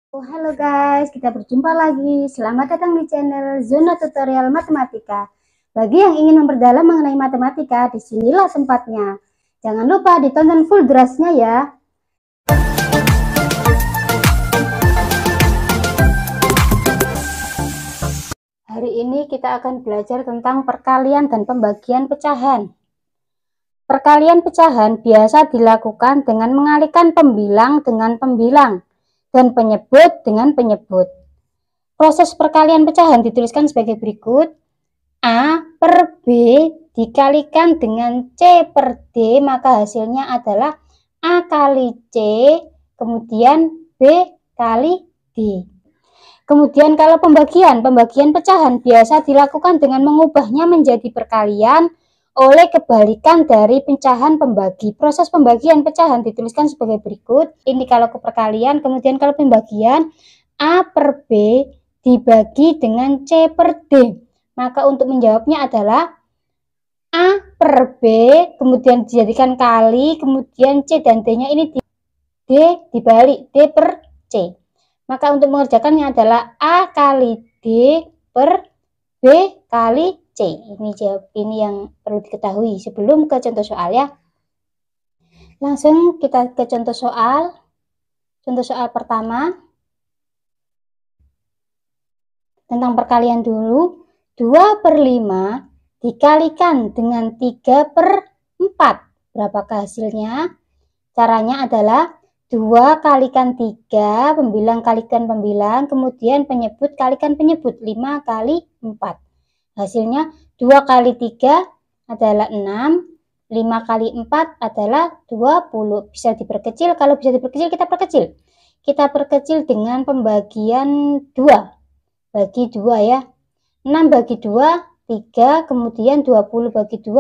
Oh, halo guys, kita berjumpa lagi. Selamat datang di channel Zona Tutorial Matematika. Bagi yang ingin memperdalam mengenai matematika, disinilah tempatnya. Jangan lupa ditonton full durasinya ya. Hari ini kita akan belajar tentang perkalian dan pembagian pecahan. Perkalian pecahan biasa dilakukan dengan mengalihkan pembilang dengan pembilang dan penyebut dengan penyebut. Proses perkalian pecahan dituliskan sebagai berikut. A per B dikalikan dengan C per D, maka hasilnya adalah A kali C, kemudian B kali D. Kemudian kalau pembagian pecahan biasa dilakukan dengan mengubahnya menjadi perkalian oleh kebalikan dari pecahan pembagi. Proses pembagian pecahan dituliskan sebagai berikut. Ini kalau ke perkalian, kemudian kalau pembagian A per B dibagi dengan C per D. Maka untuk menjawabnya adalah A per B, kemudian dijadikan kali, kemudian C dan D-nya ini D dibalik, D per C. Maka untuk mengerjakannya adalah A kali D per B kali C. Ini yang perlu diketahui sebelum ke contoh soal ya. Langsung kita ke contoh soal. Contoh soal pertama. Tentang perkalian dulu. 2 per 5 dikalikan dengan 3 per 4. Berapakah hasilnya? Caranya adalah 2 kalikan 3, pembilang kalikan pembilang, kemudian penyebut kalikan penyebut, 5 kali 4. Hasilnya 2 kali 3 adalah 6, 5 kali 4 adalah 20. Bisa diperkecil, kalau bisa diperkecil kita perkecil. Kita perkecil dengan pembagian 2. Bagi 2 ya. 6 bagi 2, 3, kemudian 20 bagi 2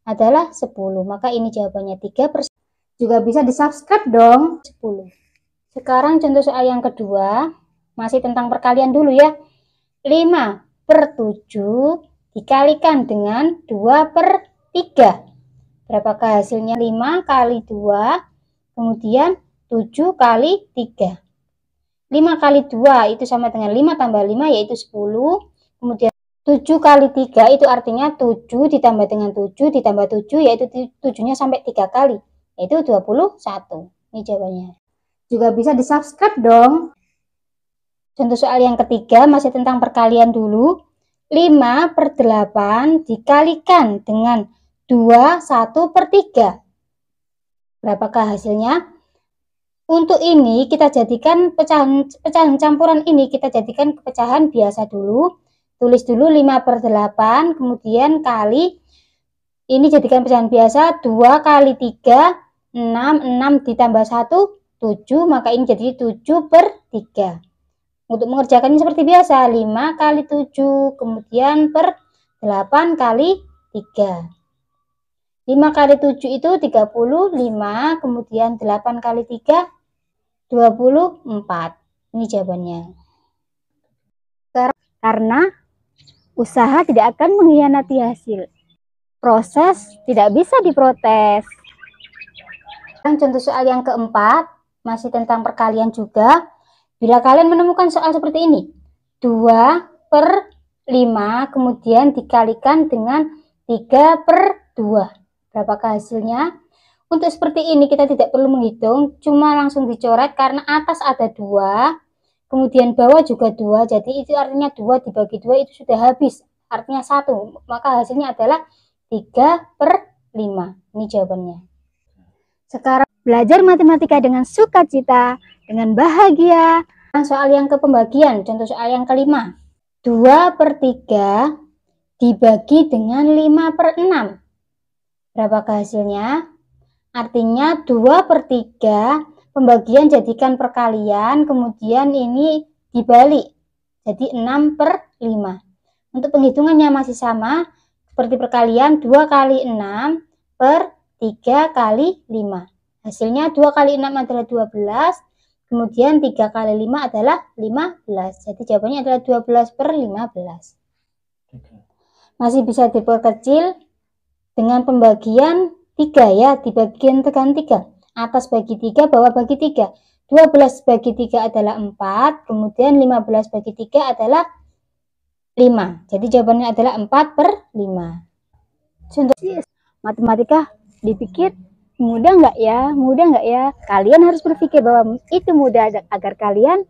adalah 10. Maka ini jawabannya 3 per 10. Juga bisa di-subscribe dong, 10. Sekarang contoh soal yang kedua, masih tentang perkalian dulu ya. 5 per 7 dikalikan dengan 2 per 3. Berapakah hasilnya? 5 kali 2, kemudian 7 kali 3. 5 kali 2 itu sama dengan 5 tambah 5 yaitu 10. Kemudian 7 kali 3 itu artinya 7 ditambah dengan 7 ditambah 7 yaitu 7-nya sampai 3 kali. Yaitu 21. Ini jawabannya. Juga bisa di-subscribe dong. Contoh soal yang ketiga masih tentang perkalian dulu. 5 per 8 dikalikan dengan 2, 1 per 3. Berapakah hasilnya? Untuk ini kita jadikan pecahan campuran ini kita jadikan pecahan biasa dulu. Tulis dulu 5 per 8, kemudian kali, ini jadikan pecahan biasa, 2 kali 3, 6 ditambah 1, 7, maka ini jadi 7 per 3. Untuk mengerjakannya seperti biasa, 5 kali 7, kemudian per 8 kali 3. 5 kali 7 itu 35, kemudian 8 kali 3, 24. Ini jawabannya. Karena usaha tidak akan mengkhianati hasil. Proses tidak bisa diprotes. Contoh soal yang keempat, masih tentang perkalian juga. Bila kalian menemukan soal seperti ini, 2 per 5 kemudian dikalikan dengan 3 per 2. Berapakah hasilnya? Untuk seperti ini kita tidak perlu menghitung, cuma langsung dicoret karena atas ada 2, kemudian bawah juga 2, jadi itu artinya 2 dibagi 2 itu sudah habis, artinya 1, maka hasilnya adalah 3 per 5. Ini jawabannya. Sekarang belajar matematika dengan sukacita, dengan bahagia. Soal yang ke pembagian, contoh soal yang kelima. 2 per 3 dibagi dengan 5 per 6. Berapakah hasilnya? Artinya 2 per 3 pembagian jadikan perkalian, kemudian ini dibalik. Jadi 6 per 5. Untuk penghitungannya masih sama, seperti perkalian 2 kali 6 per 3 kali 5. Hasilnya 2 kali 6 adalah 12, kemudian 3 kali 5 adalah 15. Jadi jawabannya adalah 12 per 15. Masih bisa diperkecil dengan pembagian 3 ya, dibagian tekan 3. Atas bagi 3, bawah bagi 3. 12 bagi 3 adalah 4, kemudian 15 bagi 3 adalah 5. Jadi jawabannya adalah 4/5. Contoh matematika dipikir mudah nggak ya? Mudah nggak ya? Kalian harus berpikir bahwa itu mudah agar kalian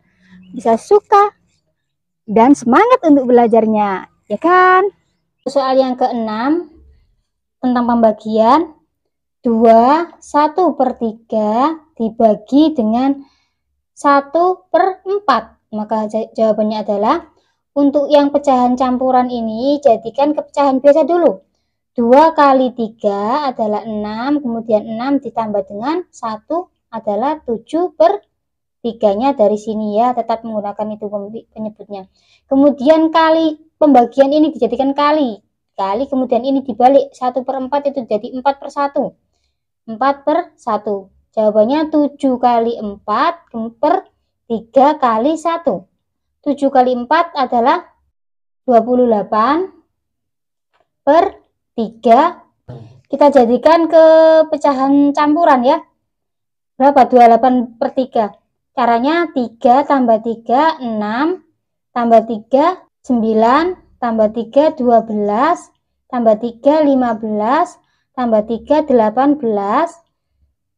bisa suka dan semangat untuk belajarnya, ya kan? Soal yang ke-6 tentang pembagian 1/3 dibagi dengan 1/4. Maka jawabannya adalah untuk yang pecahan campuran ini jadikan ke pecahan biasa dulu. 2 kali 3 adalah 6, kemudian 6 ditambah dengan 1 adalah 7/3-nya dari sini ya, tetap menggunakan itu penyebutnya. Kemudian kali pembagian ini dijadikan kali, kemudian ini dibalik 1/4 itu jadi 4/1. 4/1. Jawabannya 7 kali 4 per 3 kali 1. 7 kali 4 adalah 28 per 3. Kita jadikan ke pecahan campuran ya. Berapa? 28/3. Caranya 3 tambah 3, 6. Tambah 3, 9. Tambah 3, 12. Tambah 3, 15. Tambah 3, 18.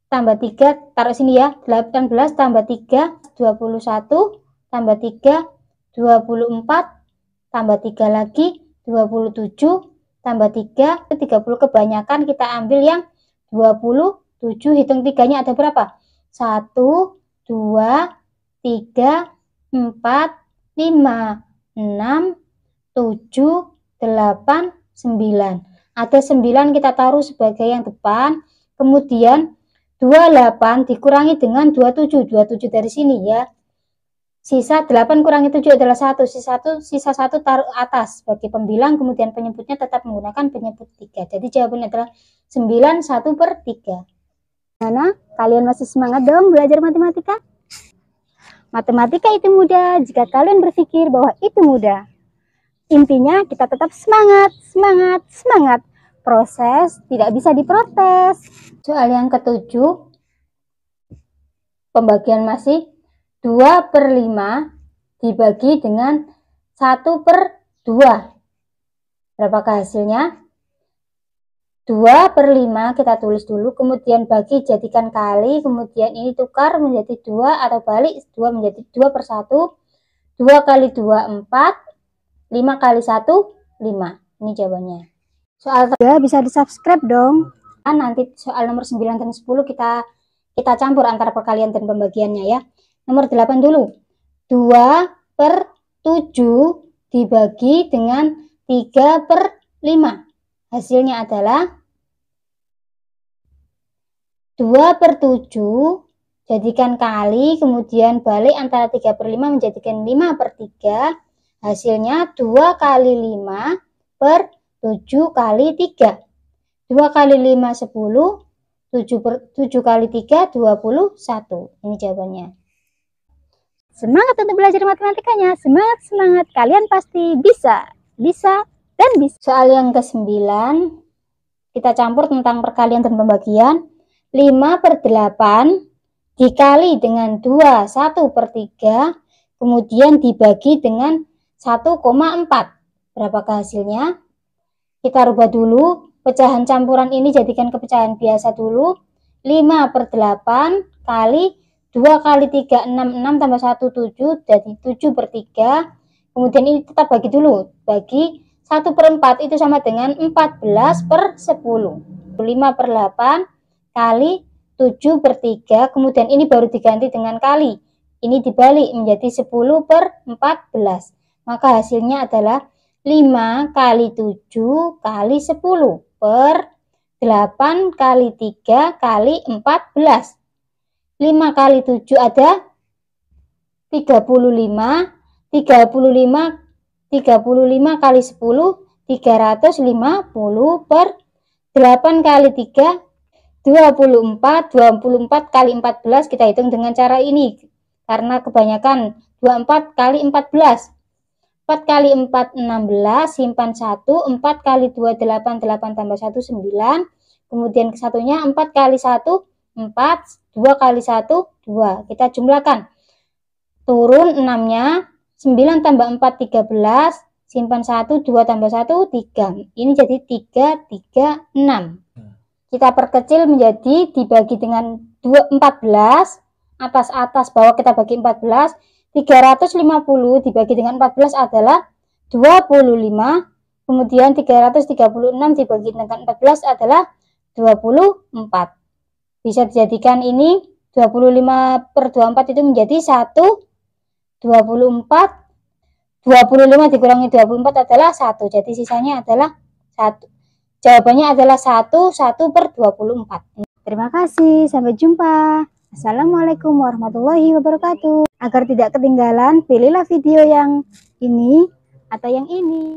Tambah 3, taruh sini ya. 18 tambah 3, 21. Tambah 3, 24. Tambah 3 lagi, 27. Tambah 3, 30. Kebanyakan kita ambil yang 27. Hitung 3-nya ada berapa? 1, 2, 3, 4, 5, 6, 7, 8, 9. Ada 9 kita taruh sebagai yang depan. Kemudian 28 dikurangi dengan 27. 27 dari sini ya. Sisa 8 kurangi 7 adalah 1. Sisa 1 taruh atas sebagai pembilang, kemudian penyebutnya tetap menggunakan penyebut 3. Jadi jawabannya adalah 9 1/3. Mana? Kalian masih semangat dong belajar matematika? Matematika itu mudah jika kalian berpikir bahwa itu mudah. Intinya kita tetap semangat, semangat, semangat. Proses tidak bisa diprotes. Soal yang ke-7, pembagian masih 2/5 dibagi dengan 1/2. Berapakah hasilnya? 2/5 kita tulis dulu, kemudian bagi jadikan kali, kemudian ini tukar menjadi 2 atau balik 2 menjadi 2/1. 2 kali 2 4, 5 kali 1 5. Ini jawabannya. Soal ya bisa di-subscribe dong. Nanti soal nomor 9 dan 10 kita campur antara perkalian dan pembagiannya ya. Nomor 8 dulu. 2/7 dibagi dengan 3/5. Hasilnya adalah 2/7 jadikan kali, kemudian balik antara 3/5 menjadikan 5/3. Hasilnya 2 kali 5 per 7 kali 3. 2 kali 5 10, 7 kali 3 21. Ini jawabannya. Semangat untuk belajar matematikanya. Semangat, semangat. Kalian pasti bisa. Bisa dan bisa. Soal yang ke-9 kita campur tentang perkalian dan pembagian. 5/8 dikali dengan 2 1/3, kemudian dibagi dengan 1,4. Berapakah hasilnya? Kita rubah dulu. Pecahan campuran ini jadikan ke pecahan biasa dulu. 5/8 kali 2 kali 3 6, 6 tambah 1 7, jadi 7/3. Kemudian ini tetap bagi dulu. Bagi 1/4 itu sama dengan 14/10. 5/8 kali 7/3, kemudian ini baru diganti dengan kali. Ini dibalik menjadi 10/14. Maka hasilnya adalah 5 kali 7 kali 10 per 8 kali 3 kali 14. 5 kali 7 ada 35. 35 kali 10, 350 per 8 kali 3, 24. 24 kali 14 kita hitung dengan cara ini. Karena kebanyakan 24 kali 14. 4 kali 4 16, simpan 1. 4 kali 2 8, 8 tambah 1 9. Kemudian kesatunya 4 kali 1 4, 2 kali 1, 2. Kita jumlahkan. Turun 6-nya, 9 tambah 4, 13. Simpan 1, 2 tambah 1, 3. Ini jadi 3, 3, 6. Kita perkecil menjadi dibagi dengan 14. Atas bawah kita bagi 14. 350 dibagi dengan 14 adalah 25. Kemudian 336 dibagi dengan 14 adalah 24. Bisa dijadikan ini 25/24 itu menjadi 1, 24. 25 dikurangi 24 adalah 1. Jadi sisanya adalah 1. Jawabannya adalah 1/24. Terima kasih. Sampai jumpa. Assalamualaikum warahmatullahi wabarakatuh. Agar tidak ketinggalan, pilihlah video yang ini atau yang ini.